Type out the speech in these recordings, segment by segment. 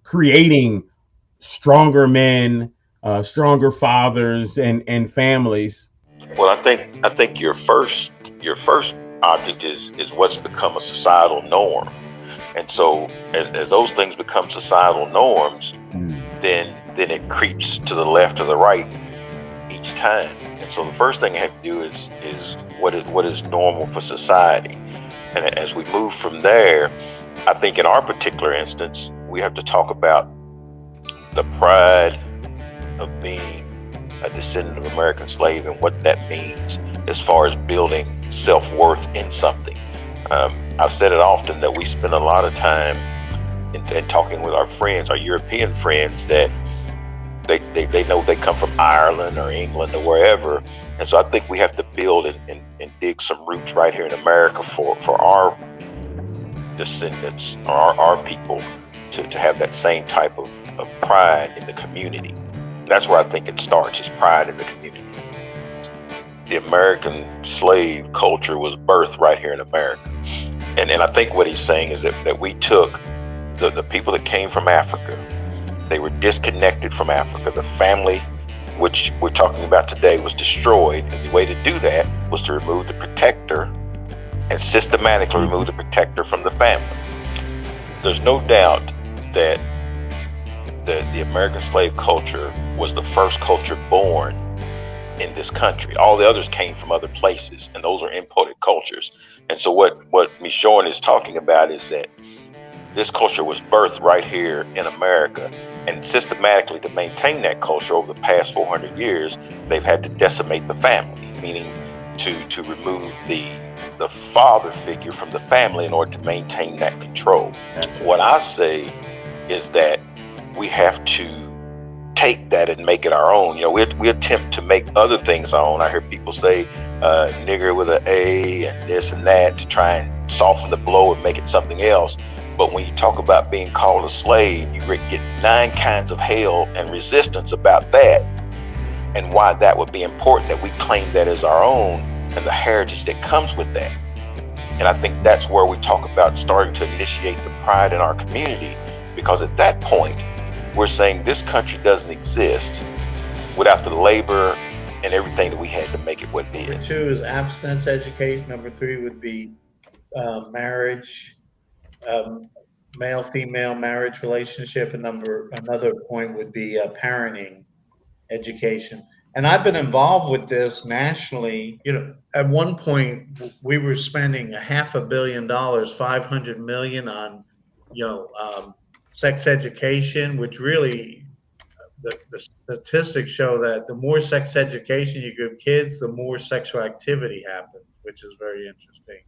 creating stronger men, stronger fathers, and families. Well, I think your first object is what's become a societal norm. And so as those things become societal norms, Mm. then it creeps to the left or the right each time. And so the first thing I have to do is what is normal for society. And as we move from there, I think in our particular instance, we have to talk about the pride of being a descendant of American slave and what that means as far as building self-worth in something. I've said it often that we spend a lot of time in talking with our friends, our European friends, that they know they come from Ireland or England or wherever. And so I think we have to build and dig some roots right here in America for our descendants or our people to have that same type of pride in the community. That's where I think it starts, is pride in the community. The American slave culture was birthed right here in America. And I think what he's saying is that we took the people that came from Africa. They were disconnected from Africa. The family, which we're talking about today, was destroyed. And the way to do that was to remove the protector and systematically remove the protector from the family. There's no doubt that the American slave culture was the first culture born in this country. All the others came from other places, and those are imported cultures. And so what Michonne is talking about is that this culture was birthed right here in America, and systematically to maintain that culture over the past 400 years, they've had to decimate the family, meaning to remove the father figure from the family in order to maintain that control. What I say is that we have to take that and make it our own. We attempt to make other things our own. I hear people say nigger with an A and this and that to try and soften the blow and make it something else. But when you talk about being called a slave, you get 9 kinds of hell and resistance about that, and why that would be important that we claim that as our own and the heritage that comes with that. And I think that's where we talk about starting to initiate the pride in our community, because at that point, we're saying this country doesn't exist without the labor and everything that we had to make it what it Number is. 2 is abstinence education. Number 3 would be marriage, um, male female marriage relationship, and another point would be parenting education. And I've been involved with this nationally. At one point we were spending a $500 million, 500 million on, you know, um, sex education, which really the statistics show that the more sex education you give kids, the more sexual activity happens, which is very interesting.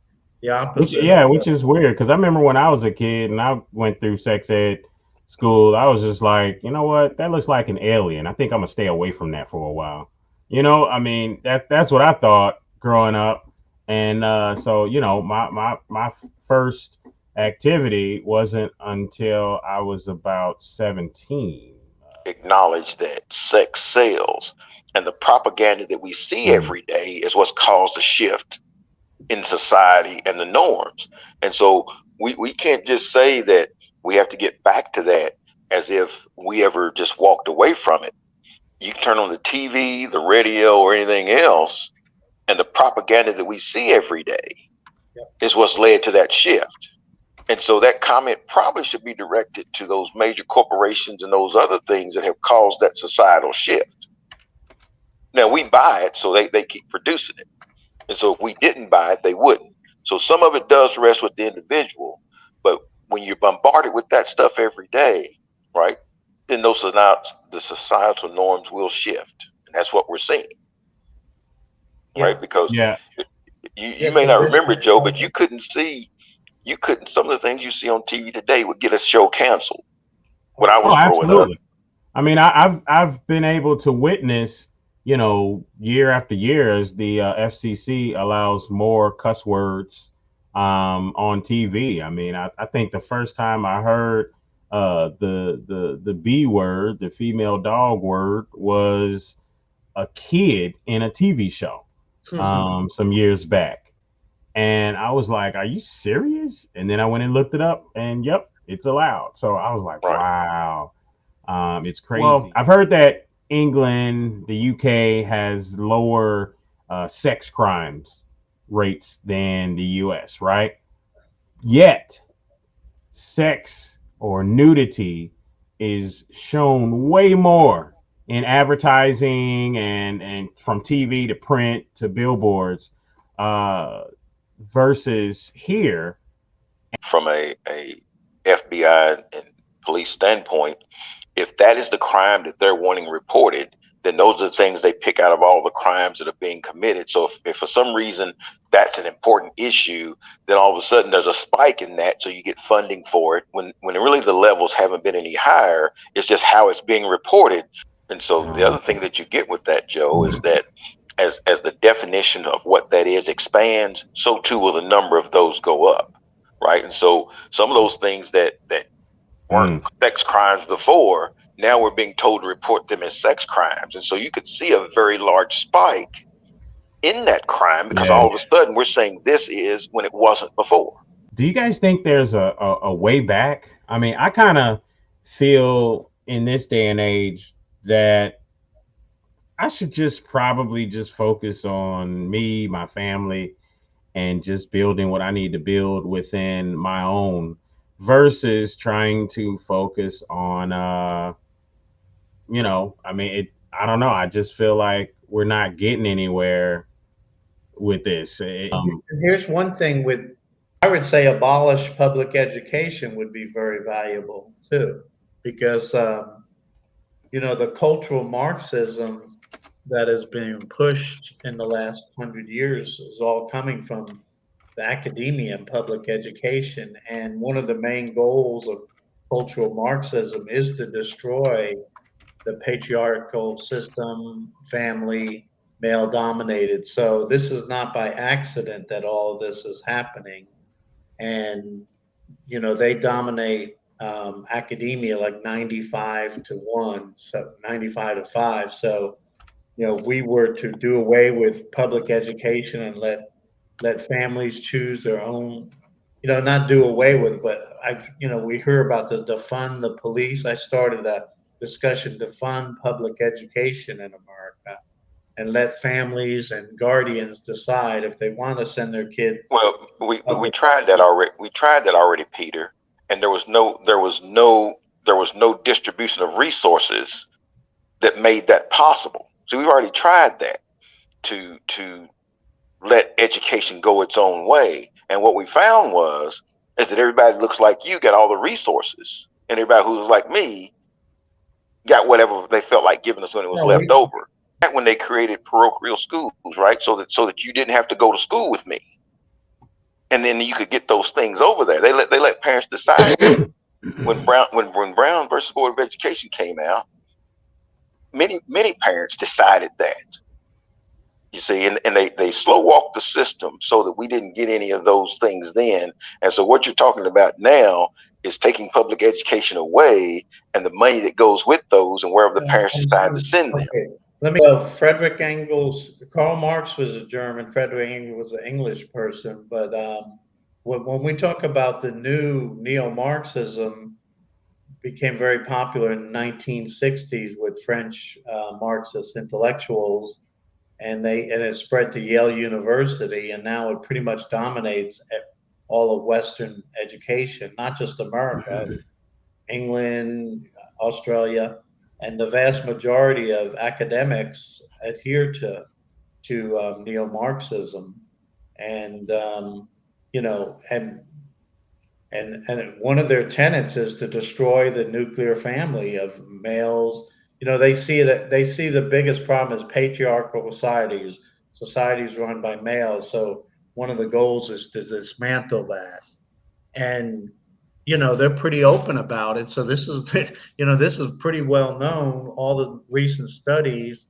The Which opposite. yeah, which is weird because I remember when I was a kid and I went through sex ed school, I was just like, you know what, that looks like an alien. I think I'm gonna stay away from that for a while. I mean that's what I thought growing up, and so my first activity wasn't until I was about 17. Acknowledge that sex sells, and the propaganda that we see Mm. every day is what's caused a shift in society and the norms. And so we can't just say that we have to get back to that as if we ever just walked away from it. You turn on the TV, the radio, or anything else, and the propaganda that we see every day Yep. is what's led to that shift. And so that comment probably should be directed to those major corporations and those other things that have caused that societal shift. Now we buy it, so they keep producing it. And so if we didn't buy it, they wouldn't. So some of it does rest with the individual. But when you're bombarded with that stuff every day, right, then the societal norms will shift. And that's what we're seeing, Yeah. right? Because Yeah. you Yeah. may not remember, Joe, but you couldn't, some of the things you see on TV today would get a show canceled when I Oh, was growing up. absolutely. I mean, I've been able to witness, year after year as the FCC allows more cuss words on TV. I mean, I think the first time I heard the B word, the female dog word, was a kid in a TV show some years back, and I was like, "Are you serious?" And then I went and looked it up, and yep, It's allowed. So I was like, Right. wow, it's crazy. Well, I've heard that England, the UK, has lower sex crimes rates than the US, right? Yet, sex or nudity is shown way more in advertising and from TV to print to billboards uh, versus here. From a FBI and police standpoint, if that is the crime that they're wanting reported, then those are the things they pick out of all the crimes that are being committed. So if for some reason that's an important issue, then all of a sudden there's a spike in that, so you get funding for it. When really the levels haven't been any higher, it's just how it's being reported. And so the other thing that you get with that, Joe, is that as the definition of what that is expands, so too will the number of those go up, right? And so some of those things that weren't Mm, sex crimes before, now we're being told to report them as sex crimes. And so you could see a very large spike in that crime because yeah. all of a sudden we're saying this is when it wasn't before. Do you guys think there's a way back? I mean, I kind of feel in this day and age that I should just probably just focus on me, my family, and just building what I need to build within my own versus trying to focus on I mean I don't know. I just feel like we're not getting anywhere with this. Here's one thing with, I would say abolish public education would be very valuable too, because the cultural Marxism that has been pushed in the last 100 years is all coming from the academia and public education. And one of the main goals of cultural Marxism is to destroy the patriarchal system, family, male dominated. So this is not by accident that all of this is happening. And, they dominate academia like 95 to 1, so 95 to 5. So, if we were to do away with public education and let families choose their own, not do away with, but we hear about the defund the police. I started a discussion to fund public education in America and let families and guardians decide if they want to send their kid Well, to we public tried that education. already. We tried that already, Peter, and there was no distribution of resources that made that possible. So we've already tried that to let education go its own way. And what we found is that everybody that looks like you got all the resources, and everybody who was like me got whatever they felt like giving us when it was No, left over. That when they created parochial schools, right? So that you didn't have to go to school with me, and then you could get those things over there. They let parents decide that. When Brown versus Board of Education came out, many parents decided that. You see, and they slow walked the system so that we didn't get any of those things then. And so what you're talking about now is taking public education away and the money that goes with those and wherever the parents decide to send them. okay. Let me. Frederick Engels. Karl Marx was a German. Frederick Engels was an English person. But when we talk about the new neo-Marxism, became very popular in the 1960s with French Marxist intellectuals, and it spread to Yale University, and now it pretty much dominates all of Western education, not just America, England, Australia, and the vast majority of academics adhere to neo-Marxism, and and one of their tenets is to destroy the nuclear family of males. They see the biggest problem as patriarchal societies run by males. So one of the goals is to dismantle that. And they're pretty open about it. So this is this is pretty well known. All the recent studies.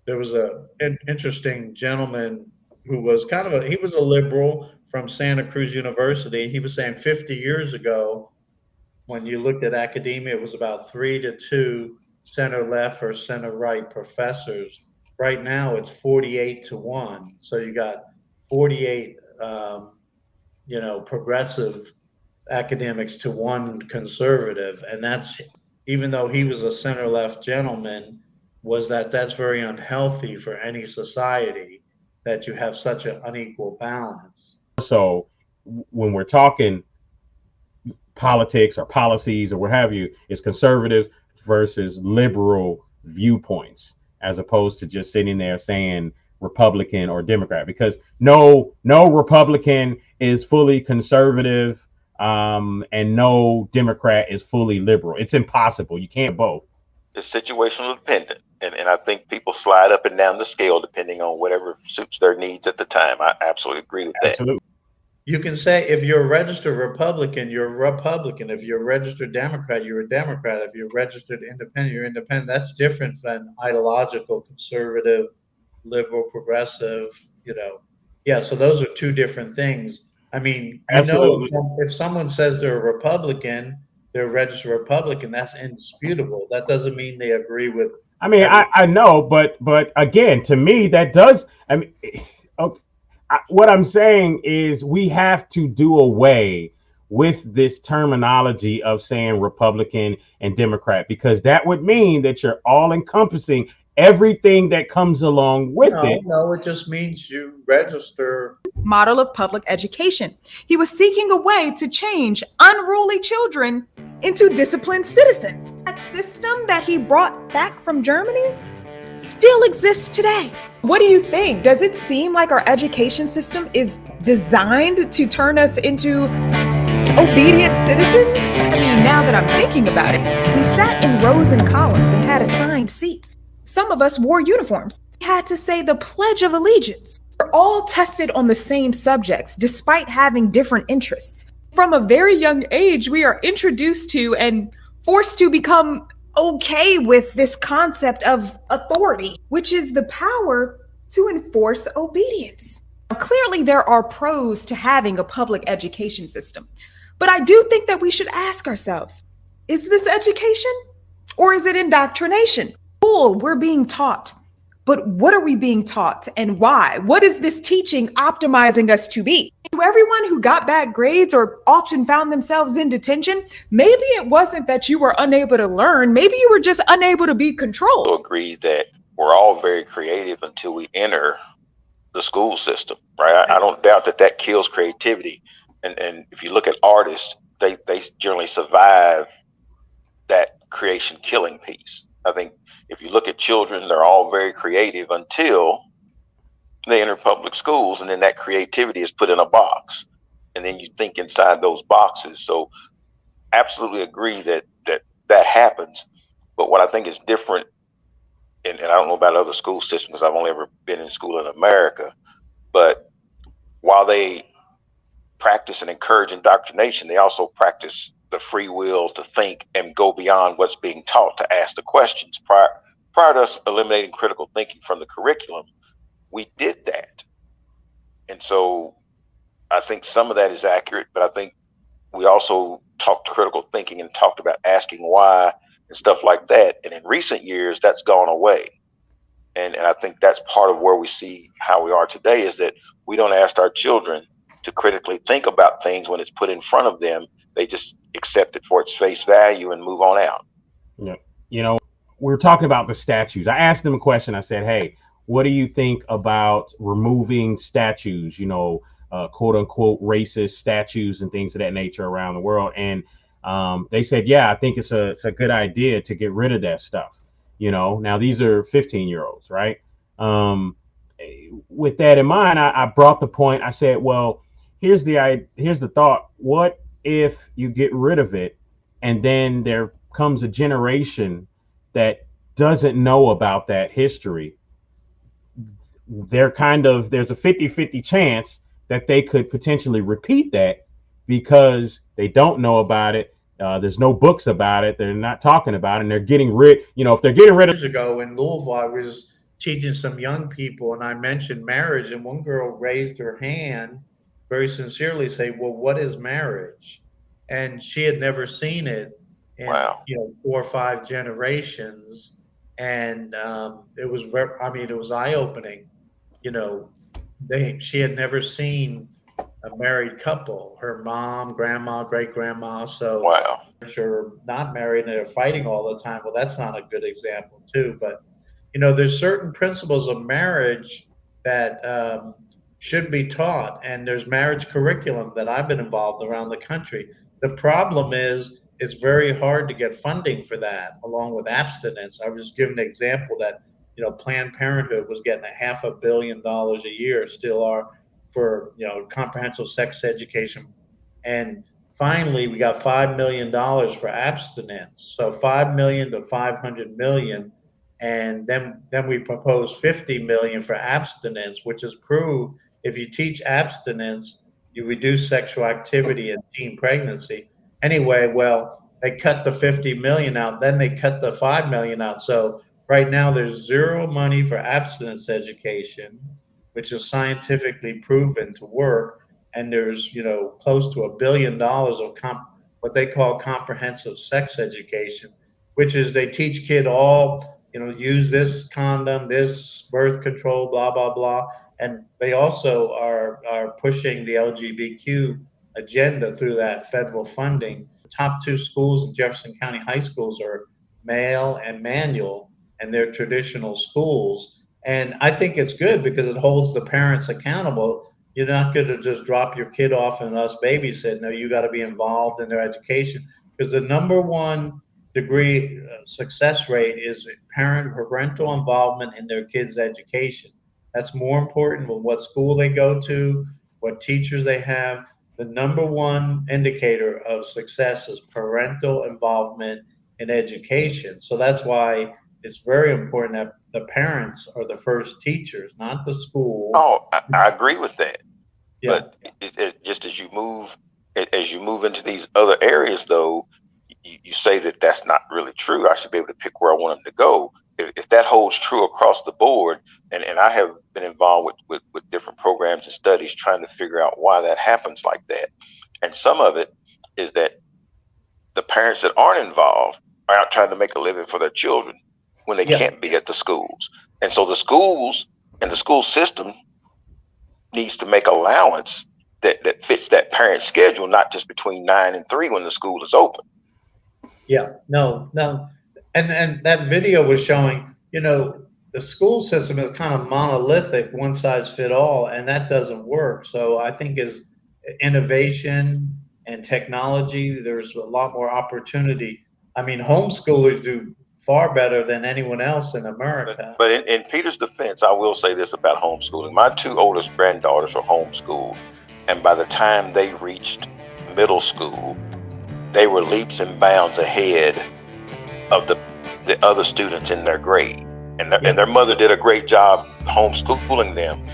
There was an interesting gentleman who was he was a liberal from Santa Cruz University. He was saying 50 years ago, when you looked at academia, it was about 3 to 2 center left or center right professors. Right now, it's 48 to 1. So you got 48, progressive academics to one conservative, and that's even though he was a center left gentleman, was that that's very unhealthy for any society that you have such an unequal balance. So when we're talking politics or policies or what have you, it's conservative versus liberal viewpoints, as opposed to just sitting there saying Republican or Democrat, because no Republican is fully conservative, and no Democrat is fully liberal. It's impossible. You can't both. It's situational dependent. And I think people slide up and down the scale depending on whatever suits their needs at the time. I absolutely agree with that. Absolutely. You can say if you're a registered Republican, you're a Republican. If you're a registered Democrat, you're a Democrat. If you're registered independent, you're independent. That's different than ideological, conservative, liberal, progressive, you know. Yeah, so those are two different things. I mean, Absolutely. if someone says they're a Republican, they're a registered Republican, that's indisputable. That doesn't mean they agree with I mean, everything. I know, but again, to me, that does. I mean, okay, what I'm saying is we have to do away with this terminology of saying Republican and Democrat, because that would mean that you're all encompassing everything that comes along with No, it. no, it just means you register. Model of public education. He was seeking a way to change unruly children into disciplined citizens. That system that he brought back from Germany still exists today. What do you think? Does it seem like our education system is designed to turn us into obedient citizens? I mean, now that I'm thinking about it, we sat in rows and columns and had assigned seats. Some of us wore uniforms. We had to say the Pledge of Allegiance. We're all tested on the same subjects, despite having different interests. From a very young age, we are introduced to and forced to become okay with this concept of authority, which is the power to enforce obedience. Now, clearly, there are pros to having a public education system, but I do think that we should ask ourselves, is this education or is it indoctrination? Cool, we're being taught, but what are we being taught and why? What is this teaching optimizing us to be? To everyone who got bad grades or often found themselves in detention, maybe it wasn't that you were unable to learn, maybe you were just unable to be controlled. I agree that we're all very creative until we enter the school system, right? I don't doubt that that kills creativity. And if you look at artists, they generally survive that creation killing piece. I think if you look at children, they're all very creative until they enter public schools, and then that creativity is put in a box, and then you think inside those boxes. So absolutely agree that that happens. But what I think is different, and I don't know about other school systems because I've only ever been in school in America, but while they practice and encourage indoctrination, they also practice the free will to think and go beyond what's being taught, to ask the questions. Prior to us eliminating critical thinking from the curriculum, we did that. And so I think some of that is accurate, but I think we also talked critical thinking and talked about asking why and stuff like that. And in recent years, that's gone away. And I think that's part of where we see how we are today, is that we don't ask our children to critically think about things when it's put in front of them. They just accept it for its face value and move on out. Yeah. You know, we were talking about the statues. I asked them a question. I said, hey, what do you think about removing statues, quote unquote racist statues and things of that nature around the world? And they said, yeah, I think it's a good idea to get rid of that stuff. Now these are 15-year-olds, right? Um, with that in mind, I brought the point. I said, well, here's the thought. What if you get rid of it, and then there comes a generation that doesn't know about that history? There's a 50-50 chance that they could potentially repeat that because they don't know about it. There's no books about it. They're not talking about it, and they're getting rid. If they're getting rid of. Years ago in Louisville, I was teaching some young people, and I mentioned marriage, and one girl raised her hand very sincerely, say, "Well, what is marriage?" And she had never seen it in Wow. 4 or 5 generations, and it was I mean, it was eye opening. You know, she had never seen a married couple, her mom, grandma, great grandma. So Wow. are not married and they're fighting all the time. Well, that's not a good example, too. But there's certain principles of marriage that should be taught, and there's marriage curriculum that I've been involved around the country. The problem is it's very hard to get funding for that, along with abstinence. I was given an example that Planned Parenthood was getting $500 million a year, still are, for comprehensive sex education, and finally we got $5 million for abstinence. So 5 million to 500 million, and then we propose 50 million for abstinence, which is proved if you teach abstinence, you reduce sexual activity and teen pregnancy. Anyway, well, they cut the 50 million out, then they cut the 5 million out. So right now there's zero money for abstinence education, which is scientifically proven to work, and there's close to $1 billion of what they call comprehensive sex education, which is they teach kid all use this condom, this birth control, blah blah blah, and they also are pushing the LGBTQ agenda through that federal funding. The top two schools in Jefferson County high schools are Male and Manual, and they're traditional schools. And I think it's good because it holds the parents accountable. You're not going to just drop your kid off and us babysit. No, you got to be involved in their education, because the number one degree success rate is parental involvement in their kids' education. That's more important than what school they go to, what teachers they have. The number one indicator of success is parental involvement in education. So that's why it's very important that the parents are the first teachers, not the school. Oh, I agree with that. Yeah. But just as you move into these other areas, though, you say that that's not really true. I should be able to pick where I want them to go. If that holds true across the board, and I have been involved with different programs and studies trying to figure out why that happens like that. And some of it is that the parents that aren't involved are out trying to make a living for their children when they can't be at the schools. And so the schools and the school system needs to make allowance that fits that parent schedule, not just between 9 and 3 when the school is open. Yeah, no. And that video was showing, the school system is kind of monolithic, one size fit all, and that doesn't work. So I think as innovation and technology, there's a lot more opportunity. I mean, homeschoolers do far better than anyone else in America. But in Peter's defense, I will say this about homeschooling. My 2 oldest granddaughters are homeschooled, and by the time they reached middle school, they were leaps and bounds ahead of the other students in their grade. And their mother did a great job homeschooling them.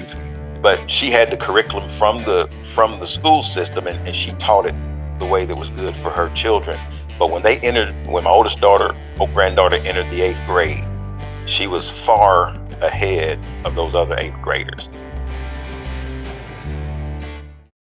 But she had the curriculum from the school system, and she taught it the way that was good for her children. But when my oldest granddaughter entered the 8th grade, she was far ahead of those other 8th graders.